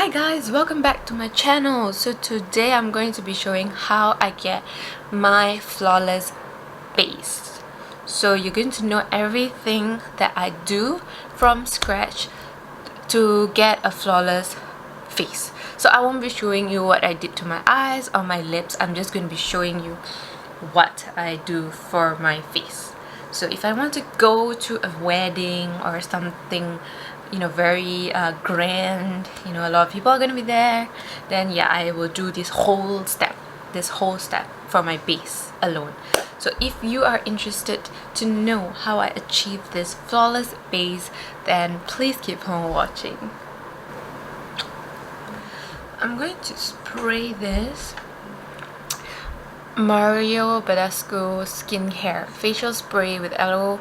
Hi guys, welcome back to my channel. So today I'm going to be showing how I get my flawless base. So you're going to know everything that I do from scratch to get a flawless face. So I won't be showing you what I did to my eyes or my lips. I'm just going to be showing you what I do for my face. So if I want to go to a wedding or something, you know, very grand, you know, a lot of people are going to be there, then yeah, I will do this whole step for my base alone. So if you are interested to know how I achieve this flawless base, then please keep on watching. I'm going to spray this Mario Badescu Skincare Facial Spray with aloe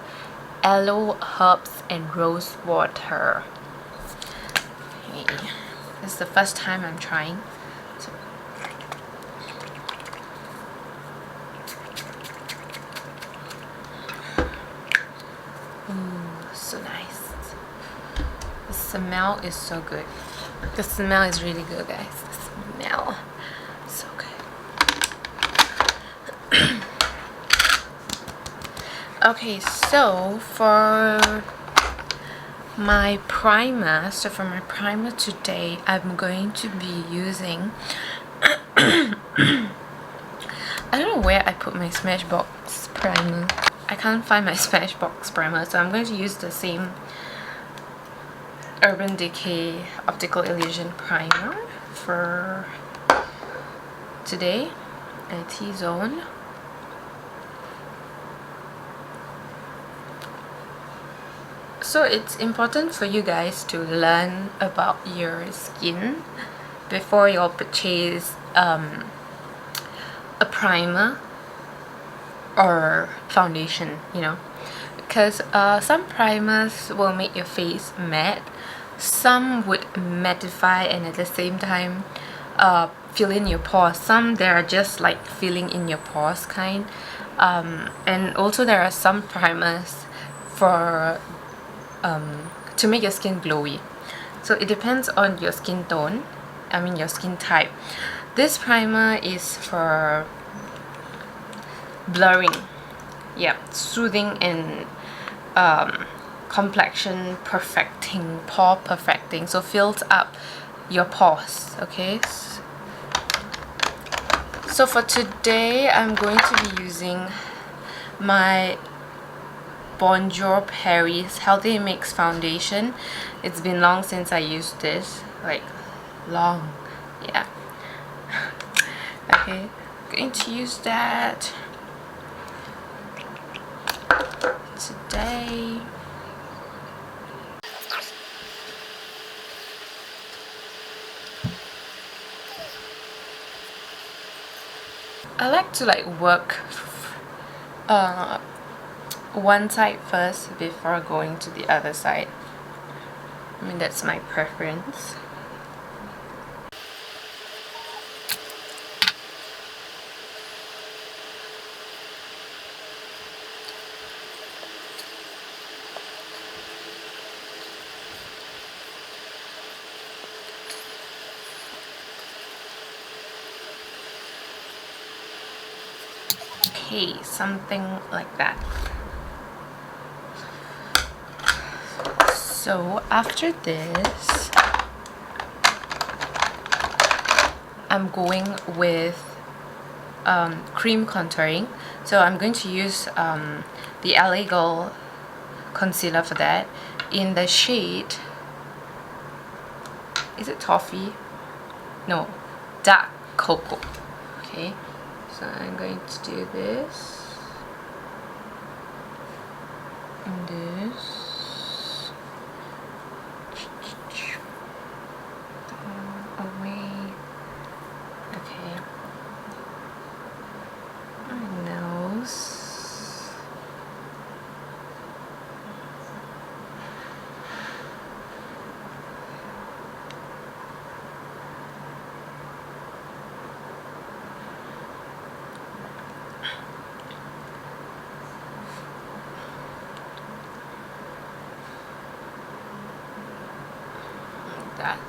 herbs and rose water. Okay. This is the first time I'm trying. Ooh, so nice. The smell is so good. The smell is really good, guys. The smell. So good. Okay, so for my primer, today, I'm going to be using I don't know where I put my Smashbox primer. I can't find my Smashbox primer, so I'm going to use the same Urban Decay Optical Illusion primer for today, a T-zone. So it's important for you guys to learn about your skin before you purchase a primer or foundation, you know, because some primers will make your face matte, some would mattify and at the same time fill in your pores. Some they are just like filling in your pores kind, and also there are some primers for to make your skin glowy. So it depends on your skin tone, your skin type. This primer is for blurring, yeah, soothing and complexion perfecting, pore perfecting, so fills up your pores. Okay, so for today I'm going to be using my Bonjour Paris Healthy Mix Foundation. It's been long since I used this, like long, yeah. Okay, I'm going to use that today. I like to work one side first before going to the other side. That's my preference. Okay, something like that. So after this, I'm going with cream contouring. So I'm going to use the LA Girl concealer for that in the shade, is it Toffee? No, Dark Cocoa. Okay, so I'm going to do this and this. Away. Okay. My nose. Like that.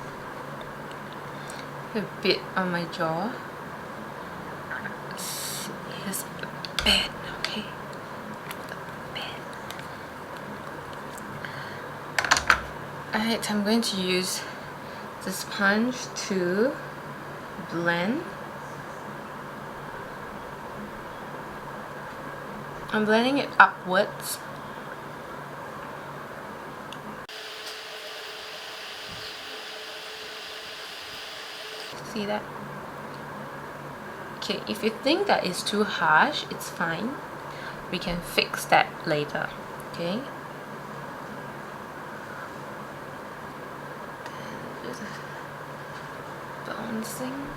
a bit on my jaw. Here's a bit, okay? Alright, I'm going to use the sponge to blend. I'm blending it upwards. See that? Okay, if you think that is too harsh, it's fine. We can fix that later, okay? Then just bouncing.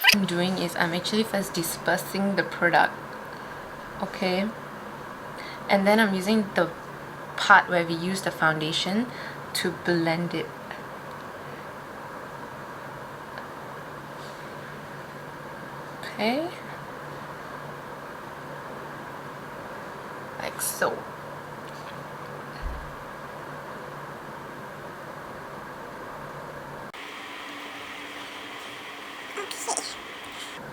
What I'm doing is I'm actually first dispersing the product, okay, and then I'm using the part where we use the foundation to blend it. Okay, like so.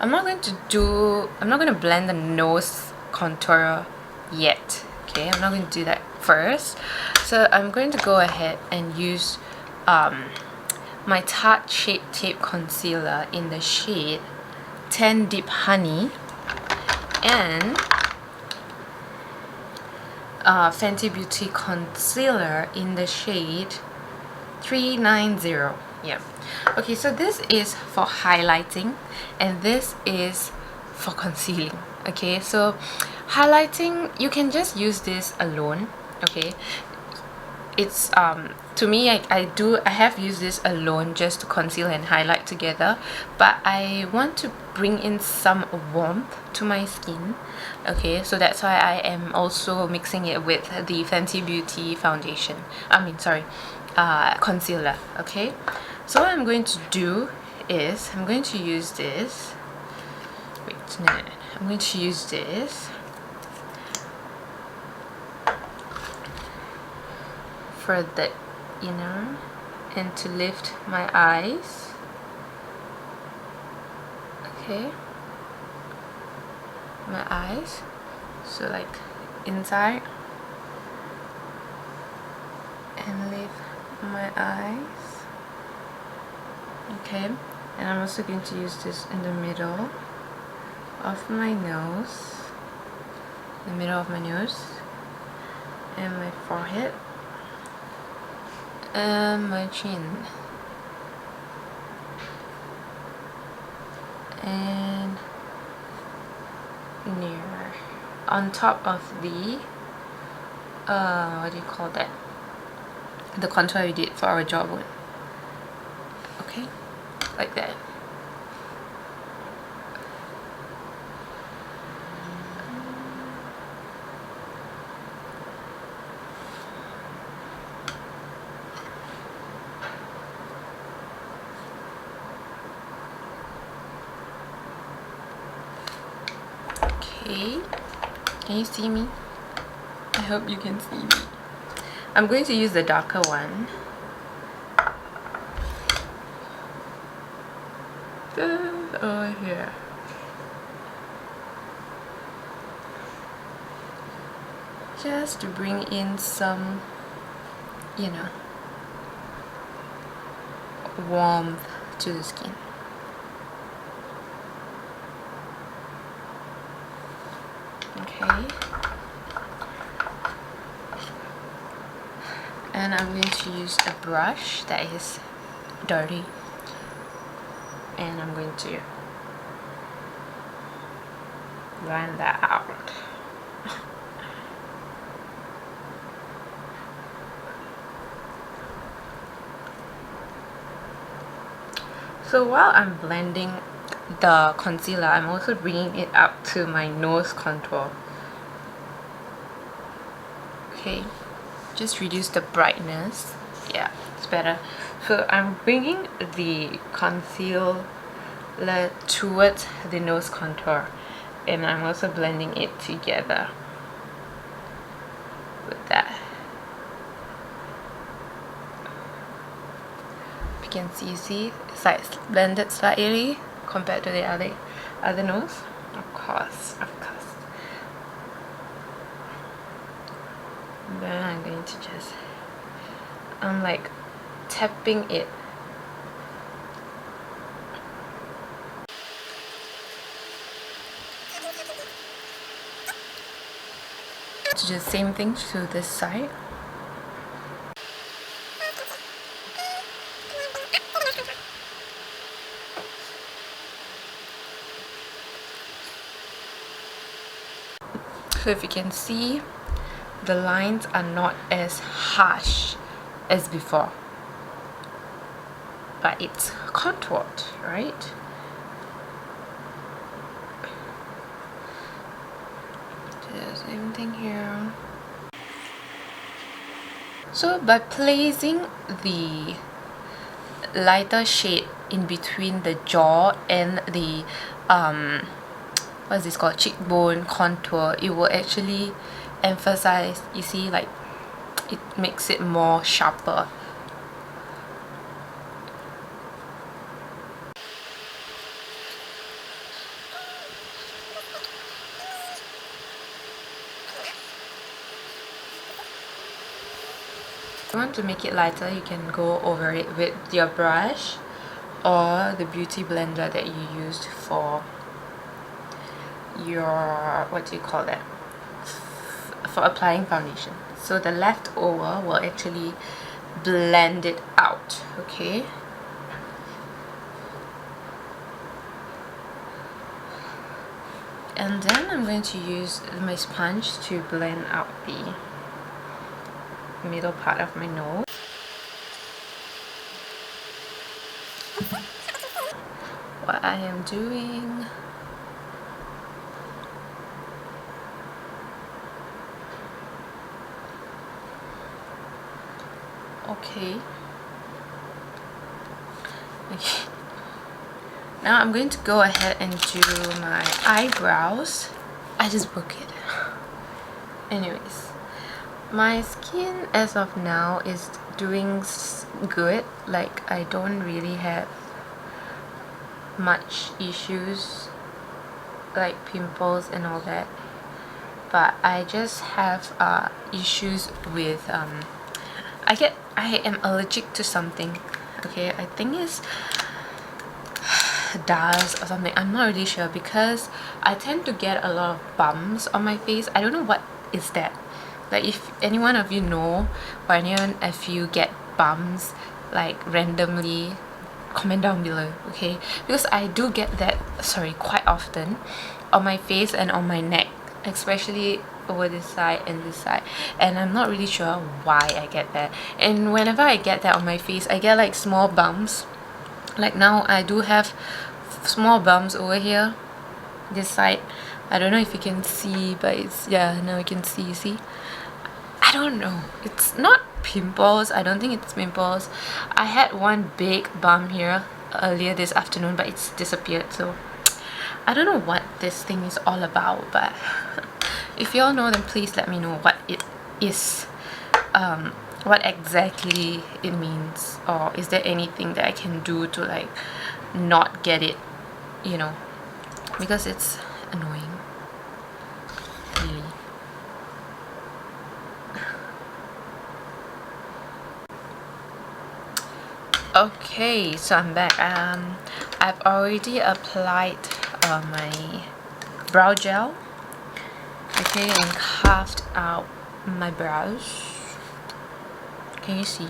I'm not going to blend the nose contour yet, okay? I'm not going to do that first. So I'm going to go ahead and use my Tarte Shape Tape Concealer in the shade Tan Deep Honey and Fenty Beauty Concealer in the shade 390. Yeah. Okay, so this is for highlighting and this is for concealing. Okay, so highlighting, you can just use this alone. Okay, it's to me, I have used this alone just to conceal and highlight together, but I want to bring in some warmth to my skin. Okay, so that's why I am also mixing it with the Fenty Beauty foundation, concealer. Okay, so what I'm going to do is I'm going to use this. Wait, no. I'm going to use this for the inner and to lift my eyes. Okay, my eyes, so like inside, and lift my eyes. Okay, and I'm also going to use this in the middle of my nose, and my forehead and my chin, and near on top of the what do you call that, the contour we did for our jawbone. Okay, like that. Okay, can you see me? I hope you can see me. I'm going to use the darker one. Over here. Just to bring in some, you know, warmth to the skin. Okay. And I'm going to use a brush that is dirty, and I'm going to blend that out. So while I'm blending the concealer, I'm also bringing it up to my nose contour. Okay, just reduce the brightness. Yeah, it's better. So I'm bringing the concealer towards the nose contour, and I'm also blending it together with that. If you can see it's like blended slightly compared to the other nose. Of course. Then I'm going to just, I'm like tapping it. To do the same thing to this side. So if you can see, the lines are not as harsh as before, but it's contoured, right? Do the same thing here. So by placing the lighter shade in between the jaw and the what's this called, cheekbone contour, it will actually emphasize, you see, like it makes it more sharper. If you want to make it lighter, you can go over it with your brush or the beauty blender that you used for your, what do you call that, for applying foundation. So the leftover will actually blend it out, okay? And then I'm going to use my sponge to blend out the middle part of my nose. What I am doing, okay. Now I'm going to go ahead and do my eyebrows. I just broke it. Anyways, my skin as of now is doing good. Like, I don't really have much issues like pimples and all that, but I just have issues with I am allergic to something. Okay, I think it's dust or something. I'm not really sure, because I tend to get a lot of bumps on my face. I don't know what is that. Like, if any one of you know, or anyone if you get bumps like randomly, comment down below, okay? Because I do get that, sorry, quite often on my face and on my neck, especially over this side and this side, and I'm not really sure why I get that. And whenever I get that on my face, I get like small bumps. Like now I do have small bumps over here, this side. I don't know if you can see, but it's, yeah, now you can see, you see? I don't know, it's not pimples. I don't think it's pimples. I had one big bump here earlier this afternoon, but it's disappeared, so I don't know what this thing is all about. But if you all know, then please let me know what it is, what exactly it means, or is there anything that I can do to like not get it, you know, because it's annoying, really. Okay, so I'm back. I've already applied my brow gel, okay, and carved out my brows. Can you see?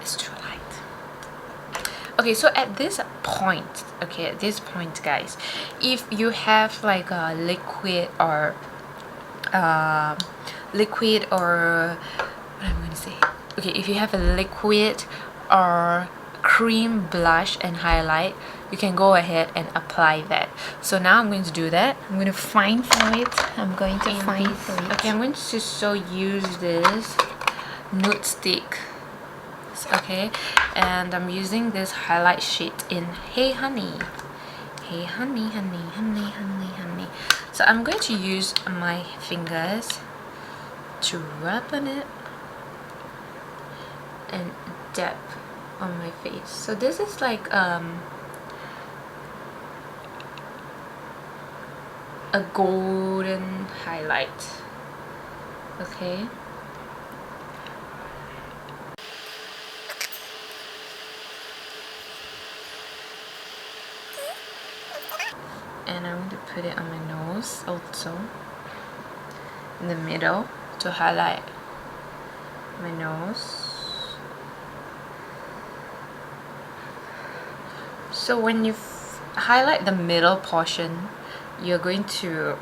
It's too light. Okay, so at this point, guys, if you have like a liquid or what am I going to say? Okay, if you have a liquid or cream blush and highlight, you can go ahead and apply that. So now I'm going to do that. I'm going to find for it. Okay, I'm going to so use this nude stick, okay, and I'm using this highlight shade in Hey Honey. Okay, honey. So I'm going to use my fingers to rub on it and dab on my face. So this is like a golden highlight. Okay. And I'm going to put it on my nose also, in the middle, to highlight my nose. So when you highlight the middle portion, you're going to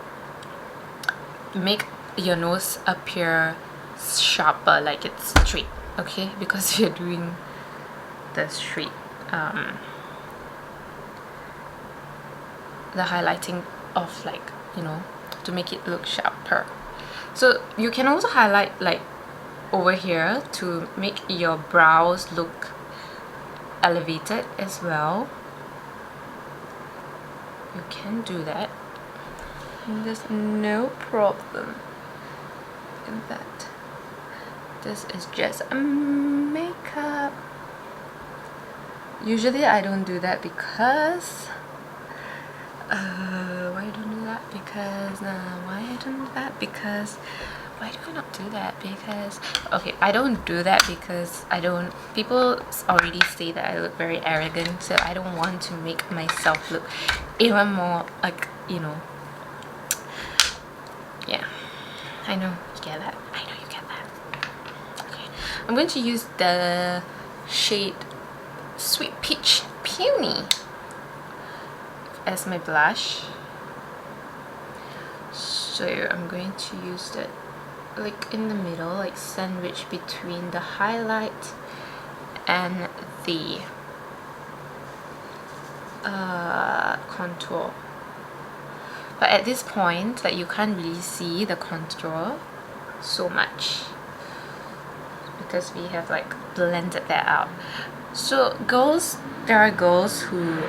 make your nose appear sharper, like it's straight, okay? Because you're doing the straight the highlighting of, like, you know, to make it look sharper. So you can also highlight like over here to make your brows look elevated as well. You can do that, and there's no problem in that. This is just makeup. Usually I don't do that because why I don't do that? Why do I not do that? Because, okay, I don't do that because people already say that I look very arrogant, so I don't want to make myself look even more like, you know. Yeah, I know you get that. Okay, I'm going to use the shade Sweet Peach Peony as my blush. So I'm going to use that like in the middle, like sandwich between the highlight and the contour. But at this point, like, you can't really see the contour so much because we have like blended that out. So there are girls who,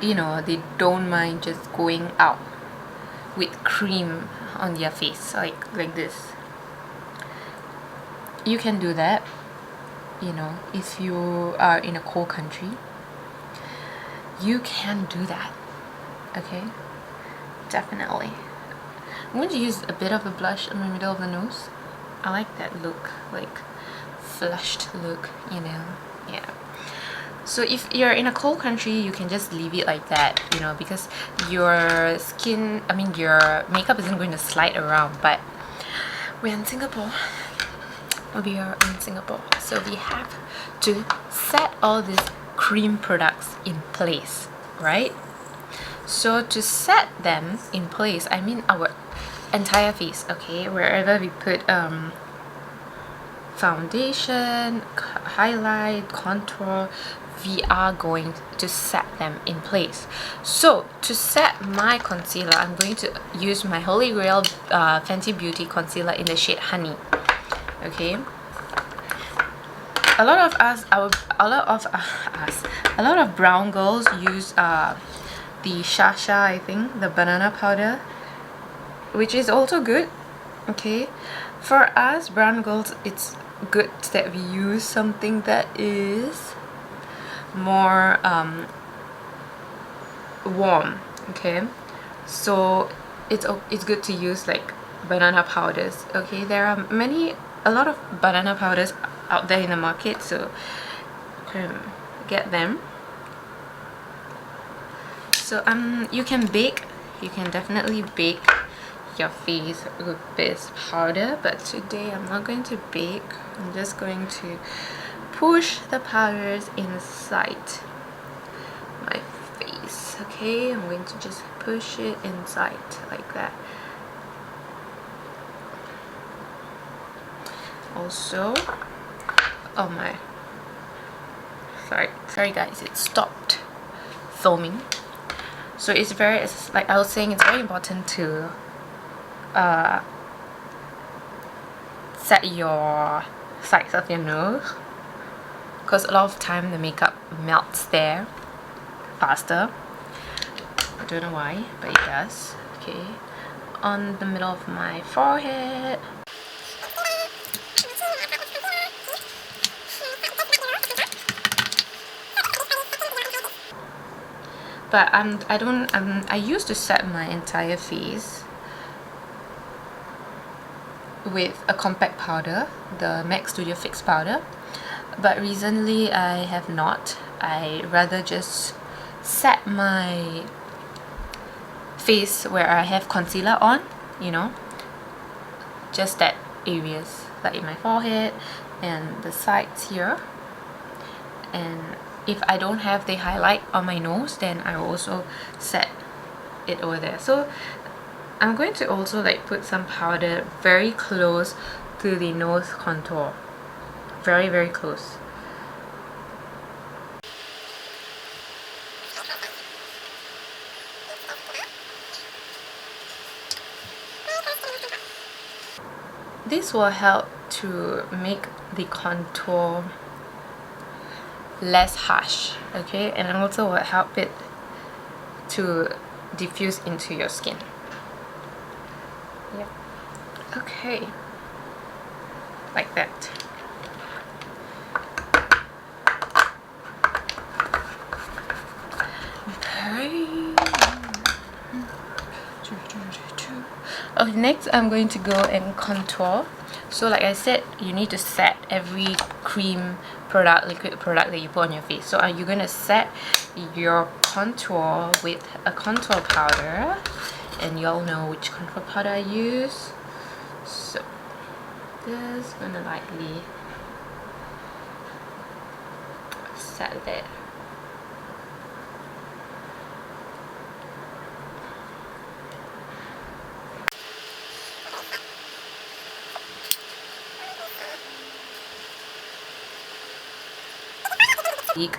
you know, they don't mind just going out with cream on their face, like this. You can do that, you know, if you are in a cold country. You can do that, okay? Definitely. I'm going to use a bit of a blush in the middle of the nose. I like that look, like flushed look, you know. Yeah. So if you're in a cold country, you can just leave it like that, you know, because your skin, I mean your makeup isn't going to slide around. But we're in Singapore. So we have to set all these cream products in place, right? So to set them in place, I mean our entire face, okay, wherever we put foundation, highlight, contour, we are going to set them in place. So to set my concealer, I'm going to use my Holy Grail Fenty Beauty concealer in the shade Honey. Okay, a lot of brown girls use the Shasha, I think, the banana powder, which is also good. Okay, for us brown girls, it's good that we use something that is more warm. Okay, so it's good to use like banana powders. Okay, there are a lot of banana powders out there in the market, so get them. So you can definitely bake your face with this powder, but today I'm not going to bake. I'm just going to push the powders inside my face. Okay, I'm going to just push it inside like that. Also, oh my, sorry guys, it stopped filming. So it's like I was saying, it's very important to set your sides of your nose, because a lot of time the makeup melts there faster. I don't know why, but it does. Okay, on the middle of my forehead. But I used to set my entire face with a compact powder, the MAC Studio Fix powder, but recently I have not. I rather just set my face where I have concealer on, you know, just that areas, like in my forehead and the sides here. And if I don't have the highlight on my nose, then I will also set it over there. So I'm going to also like put some powder very close to the nose contour, very, very close. This will help to make the contour less harsh, okay, and also will help it to diffuse into your skin. Yep. Okay, like that. Okay, next I'm going to go and contour. So like I said, you need to set every cream product, liquid product that you put on your face. So you're going to set your contour with a contour powder, and you all know which contour powder I use. So just gonna lightly set there.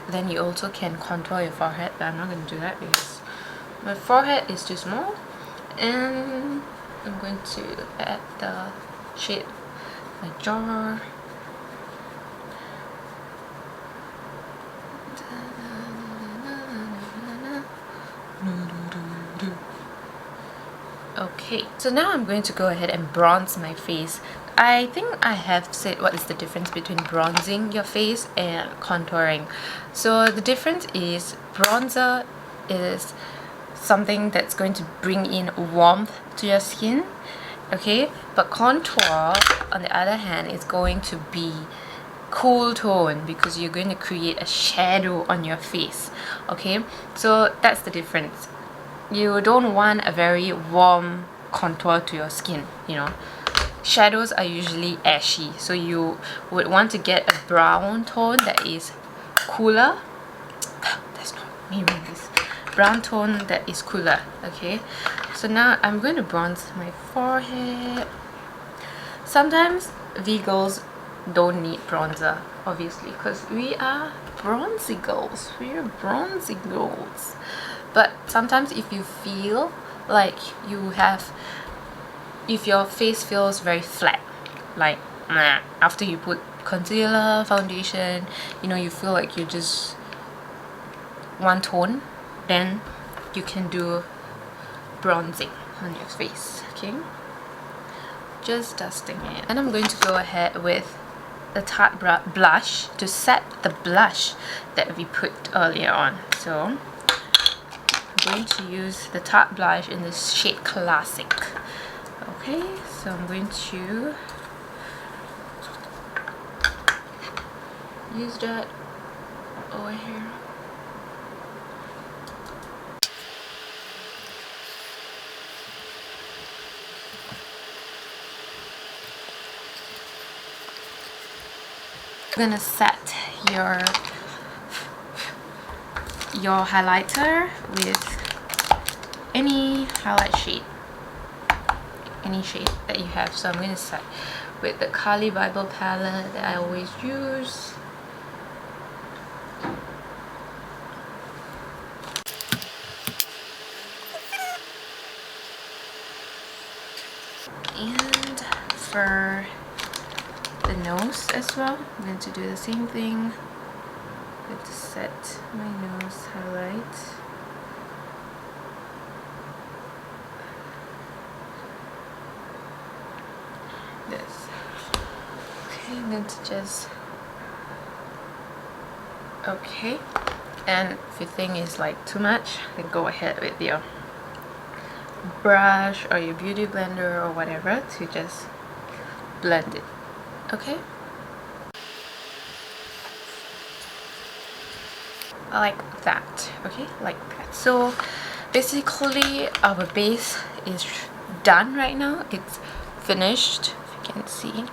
Then you also can contour your forehead, but I'm not going to do that because my forehead is too small. And I'm going to add the shade my jaw. Okay, so now I'm going to go ahead and bronze my face. I think I have said what is the difference between bronzing your face and contouring. So the difference is bronzer is something that's going to bring in warmth to your skin, okay, but contour on the other hand is going to be cool tone because you're going to create a shadow on your face, okay. So that's the difference. You don't want a very warm contour to your skin, you know. Shadows are usually ashy, so you would want to get a brown tone that is cooler. That's not me doing this. Brown tone that is cooler, okay. So now I'm going to bronze my forehead. Sometimes we girls don't need bronzer, obviously, because we are bronzy girls. We are bronzy girls. But sometimes if you feel like if your face feels very flat, like after you put concealer, foundation, you know, you feel like you're just one tone, then you can do bronzing on your face, okay. Just dusting it. And I'm going to go ahead with the Tarte blush to set the blush that we put earlier on. So I'm going to use the Tarte blush in this shade Classic. Okay, so I'm going to use that over here. You're gonna set your highlighter with any highlight shade, any shade that you have. So I'm going to set with the Kali Bible palette that I always use. And for the nose as well, I'm going to do the same thing. I'm going to set my nose highlight. I'm going to just, okay, and if you think it's like too much, then go ahead with your brush or your beauty blender or whatever to just blend it. Okay, like that. Okay, like that. So basically our base is done right now. It's finished, if you can see.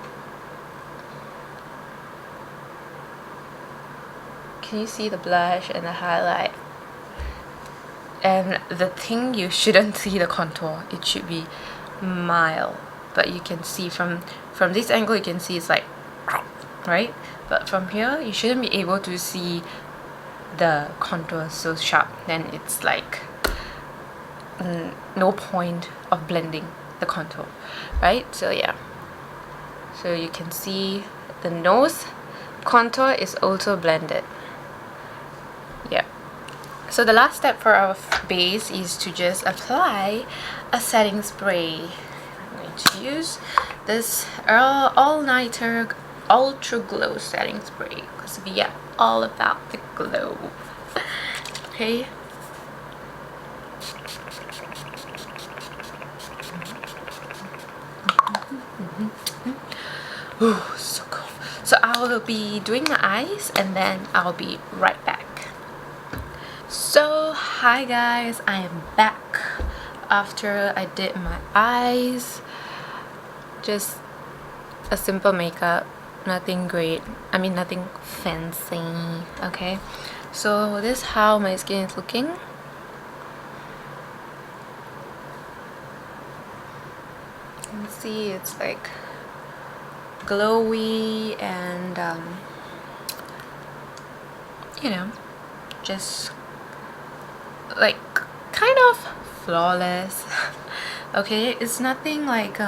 Can you see the blush and the highlight? And the thing, you shouldn't see the contour. It should be mild, but you can see from this angle, you can see it's like, right? But from here, you shouldn't be able to see the contour so sharp. Then it's like no point of blending the contour, right? So yeah, so you can see the nose contour is also blended. Yeah, so the last step for our base is to just apply a setting spray. I'm going to use this all-nighter ultra glow setting spray because we are all about the glow. Okay, ooh, so cool. So I will be doing my eyes and then I'll be right back. So hi guys, I am back after I did my eyes. Just a simple makeup, nothing great, I mean nothing fancy. Okay, so this is how my skin is looking. You can see it's like glowy and you know, just like kind of flawless. Okay, it's nothing like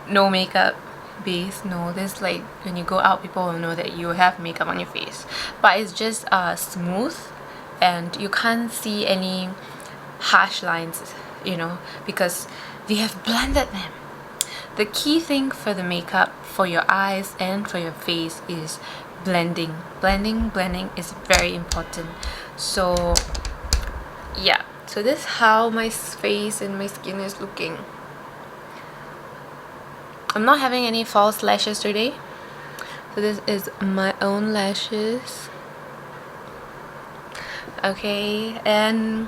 no makeup base. No, this like when you go out, people will know that you have makeup on your face, but it's just smooth and you can't see any harsh lines, you know, because we have blended them. The key thing for the makeup for your eyes and for your face is blending. Blending is very important. So yeah, so this is how my face and my skin is looking. I'm not having any false lashes today, so this is my own lashes. Okay, and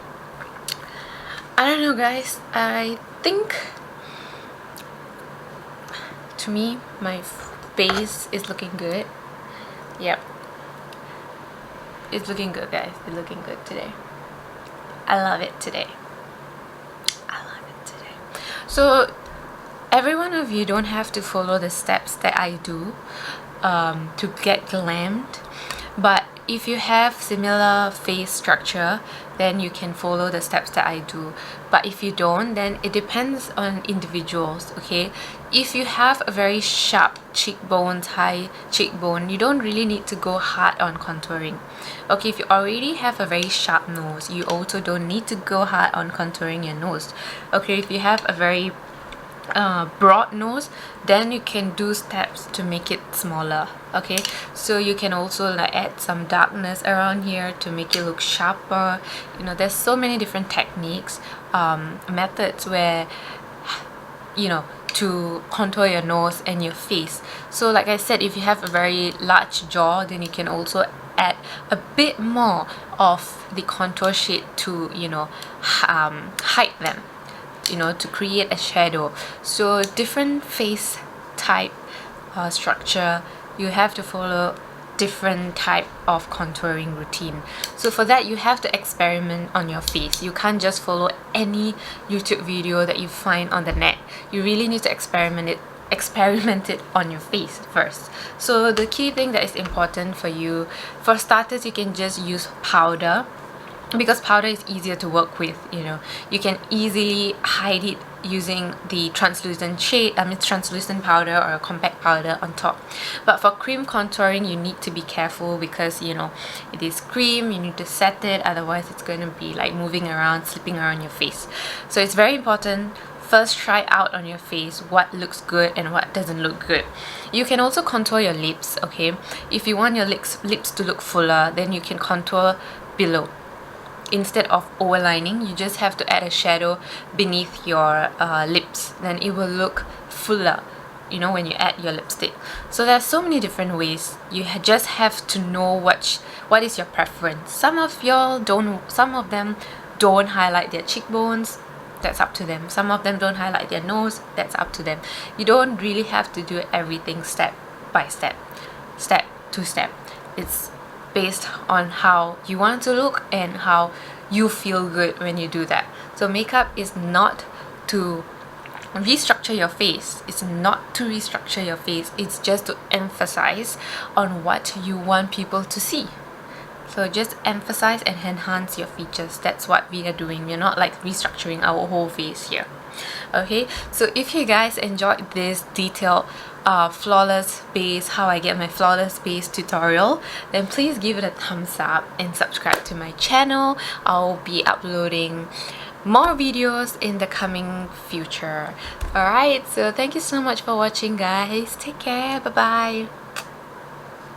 I don't know guys, I think to me my face is looking good. Yep, it's looking good guys, it's looking good today. I love it today. I love it today. So every one of you don't have to follow the steps that I do to get glammed, but if you have similar face structure, then you can follow the steps that I do. But if you don't, then it depends on individuals. Okay, if you have a very sharp cheekbones, high cheekbone, you don't really need to go hard on contouring. Okay, if you already have a very sharp nose, you also don't need to go hard on contouring your nose. Okay, if you have a very broad nose, then you can do steps to make it smaller. Okay, so you can also like add some darkness around here to make it look sharper. You know, there's so many different techniques, methods where, you know, to contour your nose and your face. So like I said, if you have a very large jaw, then you can also add a bit more of the contour shade to, you know, hide them, you know, to create a shadow. So different face type structure, you have to follow different type of contouring routine. So for that, you have to experiment on your face. You can't just follow any YouTube video that you find on the net. You really need to experiment it on your face first. So the key thing that is important for you, for starters, you can just use powder, because powder is easier to work with. You know, you can easily hide it using the translucent shade, translucent powder or a compact powder on top. But for cream contouring, you need to be careful because, you know, it is cream, you need to set it, otherwise it's going to be like moving around, slipping around your face. So it's very important first try out on your face what looks good and what doesn't look good. You can also contour your lips, okay? If you want your lips to look fuller, then you can contour below. Instead of overlining, you just have to add a shadow beneath your lips, then it will look fuller, you know, when you add your lipstick. So there's so many different ways. You just have to know what is your preference. Some of them don't highlight their cheekbones. That's up to them. Some of them don't highlight their nose. That's up to them. You don't really have to do everything step by step, step to step. It's based on how you want to look and how you feel good when you do that. So makeup is not to restructure your face. It's not to restructure your face. It's just to emphasize on what you want people to see. So just emphasize and enhance your features. That's what we are doing. We're not like restructuring our whole face here. Okay, so if you guys enjoyed this detailed flawless base, how I get my flawless base tutorial, then please give it a thumbs up and subscribe to my channel. I'll be uploading more videos in the coming future. Alright, so thank you so much for watching, guys. Take care. Bye bye.